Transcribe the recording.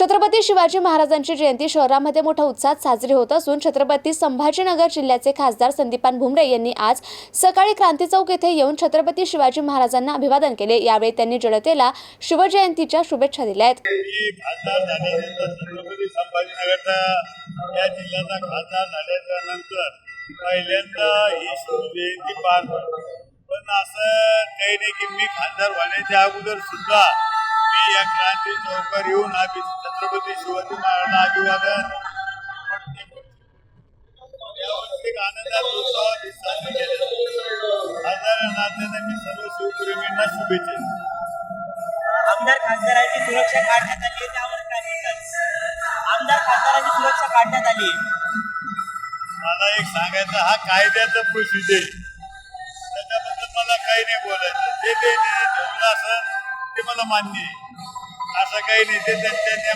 छत्रपती शिवाजी महाराजांची जयंती शहरामध्ये मोठ्या उत्साहात साजरी होत असून छत्रपती संभाजीनगर जिल्ह्याचे खासदार संदीपान भुमरे यांनी आज सकाळी क्रांती चौक येथे येऊन छत्रपती शिवाजी महाराजांना अभिवादन केले। यावेळी त्यांनी जनतेला शिवजयंतीच्या शुभेच्छा दिल्या आहेत। खासदार झाल्यानंतर छत्रपती संभाजीनगरचा या जिल्ह्याचा खासदार झाल्यानंतर पहिल्यांदा ही शिवजयंती पार पडली। पण असं काही नाही की मी खासदार होण्याच्या अगोदर सुद्धा मी या क्रांती चौकावर येऊन छत्रपती शिवाजी महाराजांना अभिवादन यावर्षी आनंदात उत्सवात साजरे केले। खासदार नात्याने मी सर्व शिवप्रेमींना शुभेच्छा। आमदार खासदारांची सुरक्षा काढण्यात आली आहे, त्यावर काय बोलतात? आमदार खासदारांची सुरक्षा काढण्यात आली मला एक सांगायचं, हा कायद्याचा प्रोसिजर आहे, त्याच्याबद्दल मला काही नाही बोलायचं। जे त्यांनी ठरवलं असेल ते मला मान्य आहे, असं काही नाही, ते त्यांच्या